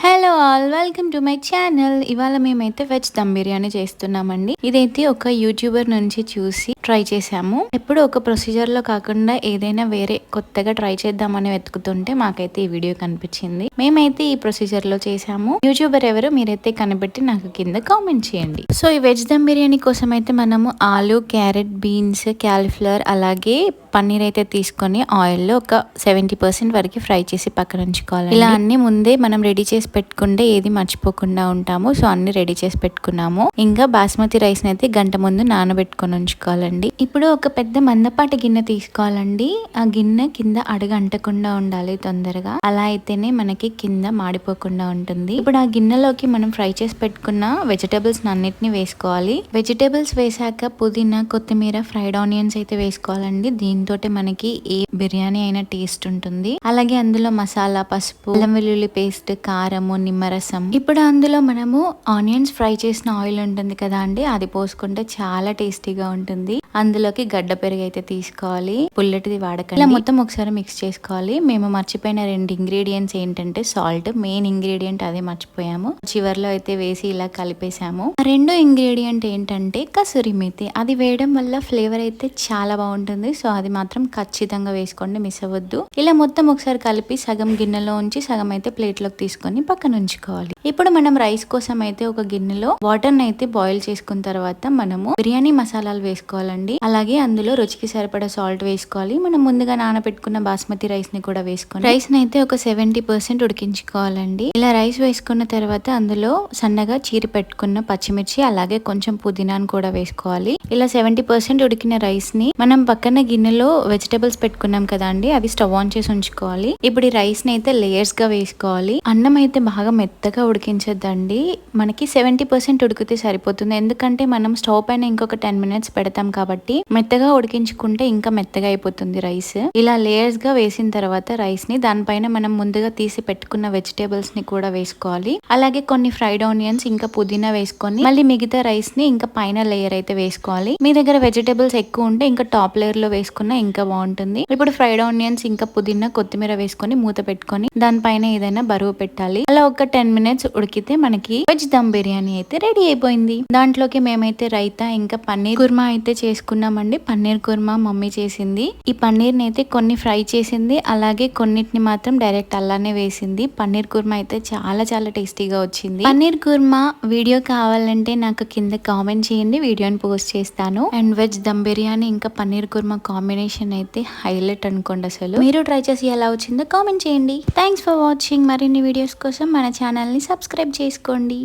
Hello all, welcome to my channel. ఇవాళ మేమైతే veg dum biryani చేస్తున్నామండి. ఇదైతే ఒక యూట్యూబర్ నుంచి చూసి ట్రై చేసాము. ఎప్పుడు ఒక ప్రొసీజర్ లో కాకుండా ఏదైనా వేరే కొత్తగా ట్రై చేద్దామని వెతుకుతుంటే మాకైతే ఈ వీడియో కనిపించింది. మేమైతే ఈ ప్రొసీజర్ లో చేసాము. యూట్యూబర్ ఎవరు మీరైతే కనిపెట్టి నాకు కింద కామెంట్ చేయండి. సో ఈ వెజ్ దమ్ బిర్యానీ కోసం అయితే మనము ఆలు, క్యారెట్, బీన్స్, క్యాలీఫ్లవర్ అలాగే పన్నీర్ అయితే తీసుకొని ఆయిల్ లో ఒక 70% వరకు ఫ్రై చేసి పక్కన ఉంచుకోవాలి. ఇలా అన్ని ముందే మనం రెడీ చేసి పెట్టుకుంటే ఏది మర్చిపోకుండా ఉంటాము. సో అన్ని రెడీ చేసి పెట్టుకున్నాము. ఇంకా బాస్మతి రైస్ అయితే గంట ముందు నానబెట్టుకొని ఉంచుకోవాలండి. ఇప్పుడు ఒక పెద్ద మందపాటి గిన్నె తీసుకోవాలండి. ఆ గిన్నె కింద అడుగు అంటకుండా ఉండాలి తొందరగా. అలా అయితేనే మనకి కింద మాడిపోకుండా ఉంటుంది. ఇప్పుడు ఆ గిన్నెలోకి మనం ఫ్రై చేసి పెట్టుకున్న వెజిటేబుల్స్ అన్నిటిని వేసుకోవాలి. వెజిటేబుల్స్ వేసాక పుదీనా, కొత్తిమీర, ఫ్రైడ్ ఆనియన్స్ అయితే వేసుకోవాలండి. దీంతో మనకి ఏ బిర్యానీ అయినా టేస్ట్ ఉంటుంది. అలాగే అందులో మసాలా, పసుపు, అల్లం వెల్లుల్లి పేస్ట్, కారము, నిమ్మరసం. ఇప్పుడు అందులో మనము ఆనియన్స్ ఫ్రై చేసిన ఆయిల్ ఉంటుంది కదా అండి, అది పోసుకుంటే చాలా టేస్టీగా ఉంటుంది. అందులోకి గడ్డ పెరుగు అయితే తీసుకోవాలి, పుల్లటిది వాడకండి. ఇలా మొత్తం ఒకసారి మిక్స్ చేసుకోవాలి. మేము మర్చిపోయిన 2 ఇంగ్రీడియంట్స్ ఏంటంటే సాల్ట్, మెయిన్ ఇంగ్రీడియంట్ అదే మర్చిపోయాము. చివర్లో అయితే వేసి ఇలా కలిపేసాము. 2 ఇంగ్రీడియంట్ ఏంటంటే కసూరి మేతి. అది వేయడం వల్ల ఫ్లేవర్ అయితే చాలా బాగుంటుంది. సో అది మాత్రం ఖచ్చితంగా వేసుకోండి, మిస్ అవ్వద్దు. ఇలా మొత్తం ఒకసారి కలిపి సగం గిన్నెలో ఉంచి సగం అయితే ప్లేట్ లోకి తీసుకొని పక్కన ఉంచుకోవాలి. ఇప్పుడు మనం రైస్ కోసం అయితే ఒక గిన్నెలో వాటర్ అయితే బాయిల్ చేసుకున్న తర్వాత మనము బిర్యానీ మసాలాలు వేసుకోవాలండి. అలాగే అందులో రుచికి సరిపడా సాల్ట్ వేసుకోవాలి. మనం ముందుగా నానబెట్టుకున్న బాస్మతి రైస్ ని కూడా వేసుకోవాలి. రైస్ ని అయితే ఒక 70% ఉడికించుకోవాలండి. ఇలా రైస్ వేసుకున్న తర్వాత అందులో సన్నగా చీరి పెట్టుకున్న పచ్చిమిర్చి అలాగే కొంచెం పుదీనాను కూడా వేసుకోవాలి. ఇలా 70% ఉడికిన రైస్ ని మనం పక్కన గిన్నెలో వెజిటేబుల్స్ పెట్టుకున్నాం కదా అండి, అవి స్టవ్ ఆన్ చేసి ఉంచుకోవాలి. ఇప్పుడు ఈ రైస్ ని అయితే లేయర్స్ గా వేసుకోవాలి. అన్నం అయితే బాగా మెత్తగా ఉడికించద్దండి. మనకి 70% ఉడికితే సరిపోతుంది. ఎందుకంటే మనం స్టవ్ పైన ఇంకొక 10 minutes పెడతాం కాబట్టి మెత్తగా ఉడికించుకుంటే ఇంకా మెత్తగా అయిపోతుంది రైస్. ఇలా లేయర్స్ గా వేసిన తర్వాత రైస్ ని దానిపైన మనం ముందుగా తీసి పెట్టుకున్న వెజిటేబుల్స్ ని కూడా వేసుకోవాలి. అలాగే కొన్ని ఫ్రైడ్ ఆనియన్స్ ఇంకా పుదీనా వేసుకొని మళ్ళీ మిగతా రైస్ ని ఇంకా పైన లేయర్ అయితే వేసుకోవాలి. మీ దగ్గర వెజిటేబుల్స్ ఎక్కువ ఉంటే ఇంకా టాప్ లేయర్ లో వేసుకున్నా ఇంకా బాగుంటుంది. ఇప్పుడు ఫ్రైడ్ ఆనియన్స్ ఇంకా పుదీనా, కొత్తిమీర వేసుకొని మూత పెట్టుకొని దానిపైన ఏదైనా బరువు పెట్టాలి. అలా ఒక 10 minutes ఉడికితే మనకి వెజ్ దమ్ బిర్యానీ అయితే రెడీ అయిపోయింది. దాంట్లోకి మేమైతే రైతా ఇంకా పన్నీర్ కుర్మా అయితే చేసుకున్నామండి. పన్నీర్ కుర్మా మమ్మీ చేసింది. ఈ పన్నీర్ ని అయితే కొన్ని ఫ్రై చేసింది, అలాగే కొన్నిటిని మాత్రం డైరెక్ట్ అలానే వేసింది. పన్నీర్ కుర్మా అయితే చాలా చాలా టేస్టీగా వచ్చింది. పన్నీర్ కుర్మా వీడియో కావాలంటే నాకు కింద కామెంట్ చేయండి, వీడియోని పోస్ట్ చేస్తాను. అండ్ వెజ్ దమ్ బిర్యానీ ఇంకా పన్నీర్ కుర్మా కాంబినేషన్ అయితే హైలైట్ అనుకోండి. అసలు మీరు ట్రై చేసి ఎలా వచ్చిందో కామెంట్ చేయండి. Thanks for watching. మరిన్ని వీడియోస్ కోసం మన ఛానల్ ని సబ్స్క్రైబ్ చేసుకోండి.